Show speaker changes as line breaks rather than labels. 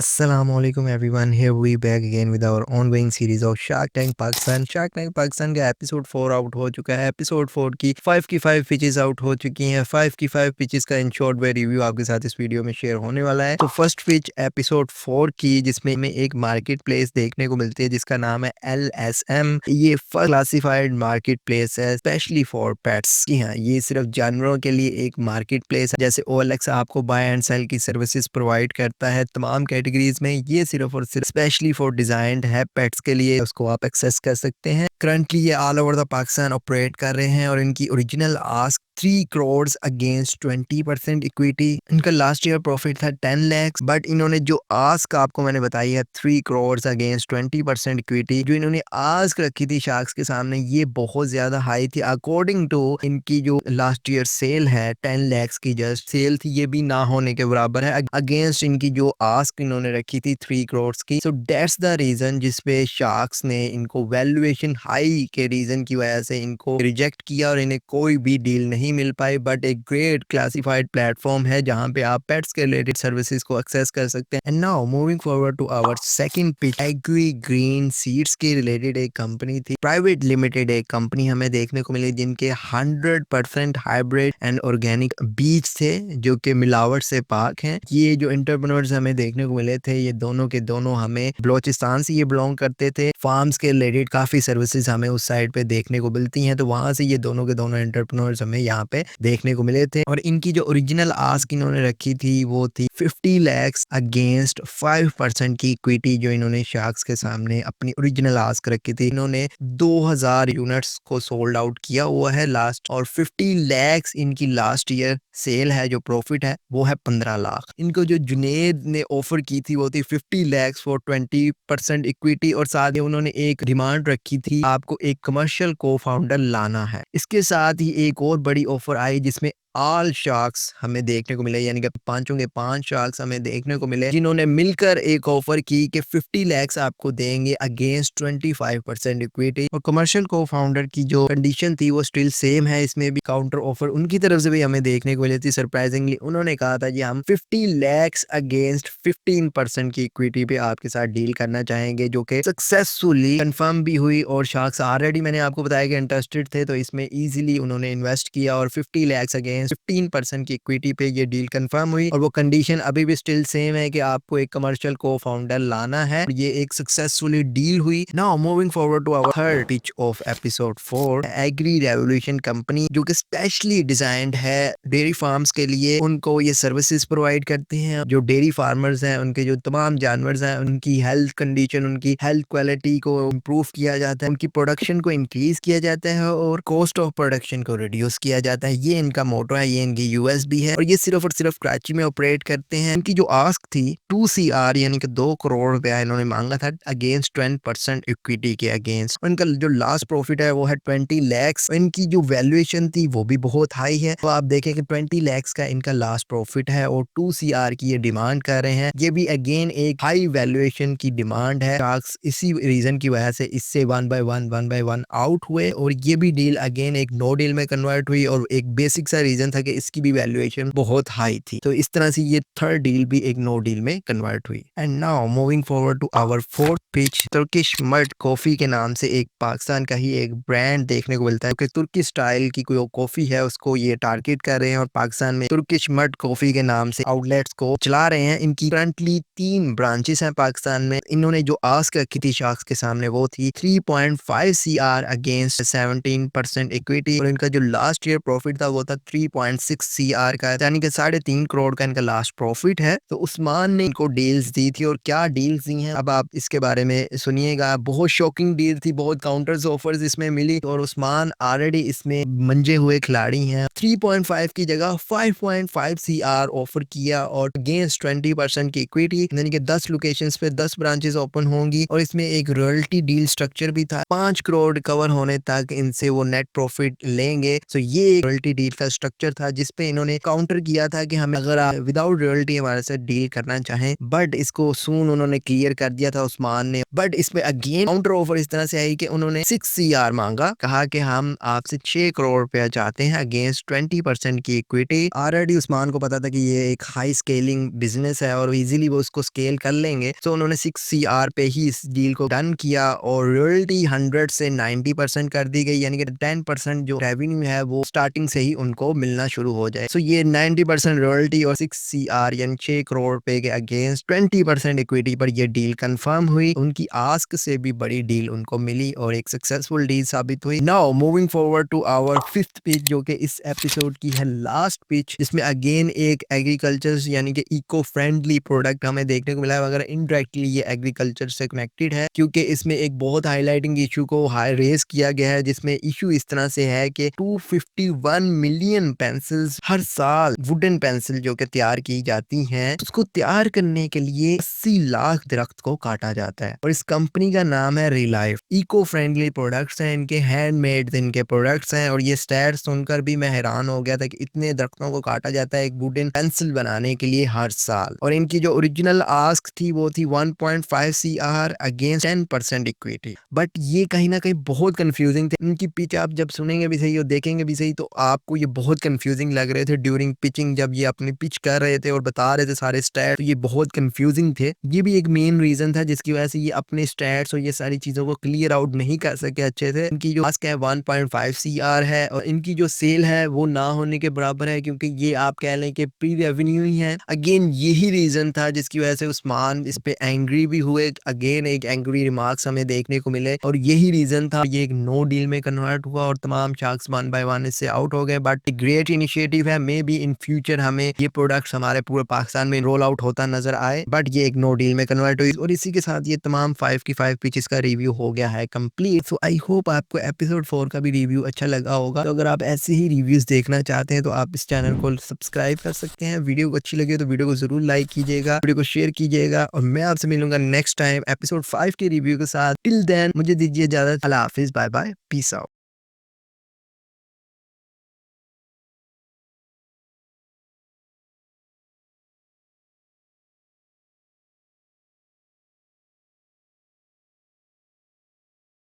Assalamualaikum everyone. Here we back again with our ongoing series of Shark Tank Pakistan. Shark Tank Pakistan का episode 4 out हो चुका है. Episode 4 की 5 pitches out हो चुकी हैं. 5 पिचेस का इन शॉर्ट वे रिव्यू आपके साथ इस वीडियो में शेयर होने वाला है. तो फर्स्ट पिच एपिसोड 4 की जिसमें हमें एक मार्केट प्लेस देखने को मिलती है जिसका नाम है LSM. ये फर्स्ट क्लासिफाइड मार्केट प्लेस है स्पेशली फॉर पेट्स. जी हाँ, ये सिर्फ जानवरों के लिए एक मार्केट प्लेस है. जैसे OLX आपको बाय एंड सेल की सर्विसेज प्रोवाइड करता है तमाम कैटेगरीज में, ये सिर्फ और सिर्फ स्पेशली फॉर डिजाइंड है पेट्स के लिए. उसको आप एक्सेस कर सकते हैं. करंटली ये all over the Pakistan operate कर रहे हैं और इनकी original ask 3 crore against 20% equity. इनका लास्ट ईयर प्रॉफिट था 10 लाख, बट इन्होंने जो आस्क आपको मैंने बताई है 3 करोड़ अगेंस्ट 20% इक्विटी, जो इन्होंने आस्क रखी थी शार्क्स के सामने, ये बहुत ज्यादा हाई थी. अकॉर्डिंग टू इनकी जो लास्ट ईयर सेल है 10 लाख की जस्ट सेल थी, ये भी ना होने के बराबर है अगेंस्ट इनकी जो आस्क इन्होंने रखी थी 3 करोड़ की. सो दैट्स द रीजन जिसपे शार्क्स ने इनको वैल्यूएशन हाई के रीजन की वजह से इनको रिजेक्ट किया और इन्हें कोई भी डील नहीं मिल पाई. बट एक ग्रेट क्लासिफाइड प्लेटफॉर्म है जहां पे आप पेट्स के रिलेटेड सर्विसेज को एक्सेस कर सकते हैं. And now moving forward to our second pitch, agri green seeds के रिलेटेड एक कंपनी थी प्राइवेट लिमिटेड. एक कंपनी हमें देखने को मिली जिनके 100% हाइब्रिड एंड ऑर्गेनिक बीज थे जो कि मिलावट से पाक हैं. ये जो एंटरप्रेन्योर्स हमें देखने को मिले थे ये दोनों के दोनों हमें बलोचिस्तान से ये बिलोंग करते थे. फार्म्स के रिलेटेड काफी सर्विसेज हमें उस साइड पे देखने को मिलती हैं, तो वहां से ये दोनों के दोनों एंटरप्रेन्योर्स हमें यहाँ पे देखने को मिले थे. और इनकी जो ओरिजिनल आस्क इन्होंने रखी थी वो थी 50 लाख अगेंस्ट 5% की इक्विटी, जो इन्होंने शार्क्स के सामने अपनी ओरिजिनल आस्क रखी थी. इन्होंने 2000 यूनिट्स को सोल्ड आउट किया हुआ है लास्ट, और 50 लाख इनकी लास्ट ईयर सेल है. जो प्रॉफिट है वो है 15 लाख. इनको जो जुनेद ने ऑफर की थी वो थी 50 लाख फॉर 20% इक्विटी, और साथ ही उन्होंने एक डिमांड रखी थी आपको एक कमर्शियल को फाउंडर लाना है. इसके साथ ही एक और बड़ी ऑफर आई जिसमें ऑल शार्क्स हमें देखने को मिले, यानी कि पांचों के 5 शार्क्स हमें देखने को मिले जिन्होंने मिलकर एक ऑफर की कि 50 लाख आपको देंगे अगेंस्ट 25% इक्विटी. और कमर्शियल को फाउंडर की जो कंडीशन थी वो स्टिल सेम है. इसमें भी काउंटर ऑफर उनकी तरफ से भी हमें देखने को मिली थी. सरप्राइजिंगली उन्होंने कहा था जी हम 50 लाख अगेंस्ट 15% की इक्विटी पे आपके साथ डील करना चाहेंगे, जो कि सक्सेसफुली कंफर्म भी हुई. और शार्क्स ऑलरेडी मैंने आपको बताया कि इंटरेस्टेड थे, तो इसमें इजीली उन्होंने इन्वेस्ट किया और 50 लाख अगेंस्ट 15% की इक्विटी पे ये डील कंफर्म हुई. और वो कंडीशन अभी भी स्टिल सेम है कि आपको एक कमर्शियल को फाउंडर लाना है. ये एक सक्सेसफुली डील हुई. Now moving forward to our third pitch of episode 4, agri revolution company, जो कि स्पेशली डिजाइंड है डेयरी फार्म्स के लिए. उनको ये सर्विसेज प्रोवाइड करते हैं. जो डेयरी फार्मर्स हैं उनके जो तमाम जानवर हैं उनकी हेल्थ कंडीशन, उनकी हेल्थ क्वालिटी को इम्प्रूव किया जाता है, उनकी प्रोडक्शन को इंक्रीज किया जाता है और कॉस्ट ऑफ प्रोडक्शन को रिड्यूस किया जाता है. ये इनका मोटो है, ये इनकी यूएसबी है. और ये सिर्फ और सिर्फ कराची में ऑपरेट करते हैं. इनकी जो आस्क थी 2 CR यानी कि 2 करोड़ रुपया इन्होंने मांगा था अगेंस्ट 10% इक्विटी के अगेंस्ट. इनका जो लास्ट प्रॉफिट है वो है 20 लाख. इनकी जो वैल्यूएशन थी वो भी बहुत हाई है. तो आप देखें कि 20 लाख का इनका लास्ट प्रॉफिट है और 2 CR की ये डिमांड कर रहे हैं. ये भी अगेन एक हाई वैल्यूएशन की डिमांड है. शार्क्स इसी रीजन की वजह से इससे वन बाय वन आउट हुए और ये भी डील अगेन एक नो डील में कन्वर्ट हुई. और एक बेसिक सा रीजन था कि इसकी भी वैल्यूएशन बहुत हाई थी. तो इस तरह से ये थर्ड डील भी एक नो डील में कन्वर्ट हुई. And now moving forward to our fourth pitch, Turkish mud coffee के नाम से एक पाकिस्तान का ही एक ब्रांड देखने को मिलता है कि तुर्की स्टाइल की कोई कॉफी है उसको ये टारगेट कर रहे हैं और पाकिस्तान में तुर्किश मड कॉफी के नाम से आउटलेट्स को चला रहे हैं. इनकी करंटली 3 ब्रांचेस हैं पाकिस्तान में. इन्होंने जो आस्क रखी थी शार्क्स के सामने वो थी 3.5 CR अगेंस्ट 17% इक्विटी. और इनका जो लास्ट ईयर प्रॉफिट था वो था 3.6 CR का, यानी कि 3.5 करोड़ का इनका लास्ट प्रॉफिट है. तो उस्मान ने इनको डील्स दी थी. और क्या डील्स दी हैं अब आप इसके बारे में सुनिएगा. बहुत शॉकिंग डील थी, बहुत काउंटर्स ऑफर्स इसमें मिली और उस्मान ऑलरेडी इसमें मंजे हुए खिलाड़ी हैं. 3.5 की जगह 5.5 CR ऑफर किया और अगेंस्ट 20% की इक्विटी, यानी कि 10 लोकेशंस पे 10 ब्रांचेस ओपन होंगी. और इसमें एक रॉयल्टी डील स्ट्रक्चर भी था. 5 करोड़ रिकवर होने तक इनसे वो नेट प्रॉफिट लेंगे. सो ये रॉयल्टी डील का स्ट्रक्चर था जिसपे इन्होंने काउंटर किया था कि हमें अगर आप विदाउट रॉयल्टी हमारे साथ डील करना चाहें, बट इसको सून उन्होंने क्लियर कर दिया था उस्मान ने। बट इसमें अगेन काउंटर ऑफर इस तरह से आई कि उन्होंने 6 CR मांगा, कहा कि हम आपसे 6 करोड़ रुपया चाहते हैं अगेंस्ट 20% की इक्विटी। ऑलरेडी उस्मान को पता था कि ये एक हाई स्केलिंग बिजनेस है और इजीली वो उसको स्केल कर लेंगे, तो उन्होंने 6 CR पे ही इस डील को डन किया और रॉयल्टी 100 से 90% कर दी गई, यानी कि 10% जो रेवेन्यू है वो स्टार्टिंग से ही उनको मिलना शुरू हो जाए। सो ये 90% रॉयल्टी और 6 CR यानी 6 करोड़ रुपए के अगेंस्ट 20% इक्विटी पर ये डील कंफर्म हुई। उनकी आस्क से भी बड़ी डील उनको मिली और एक सक्सेसफुल डील साबित हुई। Now moving forward to our 5th pitch, जो कि इस एपिसोड की है लास्ट पिच, जिसमें अगेन एक एग्रीकल्चर यानी कि इको फ्रेंडली प्रोडक्ट हमें देखने को मिला है, अगर इनडायरेक्टली ये एग्रीकल्चर से कनेक्टेड है, क्योंकि इसमें एक बहुत हाईलाइटिंग इशू को हाई रेस किया गया है, जिसमें इशू इस तरह से है कि 251 मिलियन पेंसिल्स हर साल वुडन पेंसिल जो कि तैयार की जाती हैं, उसको तैयार करने के लिए 80 लाख दरख्त को काटा जाता है। और इस कंपनी का नाम है रिलाइफ। इको फ्रेंडली प्रोडक्ट्स हैं इनके, हैंडमेड इनके प्रोडक्ट्स हैं, और ये स्टैट सुनकर भी मैं हैरान हो गया था कि इतने दरख्तों को काटा जाता है एक वुडन पेंसिल बनाने के लिए हर साल। और इनकी जो ओरिजिनल आस्क थी वो थी 1.5 CR अगेंस्ट 10% इक्विटी। बट ये कहीं ना कहीं बहुत कंफ्यूजिंग थे। इनकी पिच आप जब सुनेंगे भी सही और देखेंगे भी सही तो आपको ये बहुत कंफ्यूजिंग लग रहे थे ड्यूरिंग पिचिंग, जब ये अपनी पिच कर रहे थे और बता रहे थे सारे स्टैट्स, तो ये बहुत कंफ्यूजिंग थे। ये भी एक मेन रीजन था जिसकी वजह से ये अपने स्टैट्स और ये सारी चीजों को क्लियर आउट नहीं कर सके अच्छे से। इनकी जो आस्क है 1.5 CR है और इनकी जो सेल है वो ना होने के बराबर है, क्योंकि ये आप कह लें कि प्री रेवेन्यू ही है। अगेन यही रीजन था जिसकी वजह से उस्मान इस पे एंग्री भी हुए। अगेन एक एंग्री रिमार्क्स हमें देखने को मिले और यही रीजन था ये एक नो डील में कन्वर्ट हुआ और तमाम शार्क्स 1 बाय 1 इससे आउट हो गए। बट ग्रेट इनिशिएटिव है, मे बी इन फ्यूचर हमें ये प्रोडक्ट्स हमारे पूरे पाकिस्तान में रोल आउट होता नजर आए, बट ये एक नो डील में कन्वर्ट हुई। और इसी के साथ ये तमाम 5 की 5 पिचेस का रिव्यू हो गया है कंप्लीट। सो आई होप आपको एपिसोड 4 का भी रिव्यू अच्छा लगा होगा। तो अगर आप ऐसे ही रिव्यूज देखना चाहते हैं तो आप इस चैनल को सब्सक्राइब कर सकते हैं। वीडियो को अच्छी लगे तो वीडियो को जरूर लाइक कीजिएगा, वीडियो को शेयर कीजिएगा, और मैं आपसे मिलूंगा नेक्स्ट टाइम एपिसोड 5 के रिव्यू के साथ। टिल देन मुझे दीजिए इजाजत। अल्लाह हाफिज, बाय बाय, पीस आउट।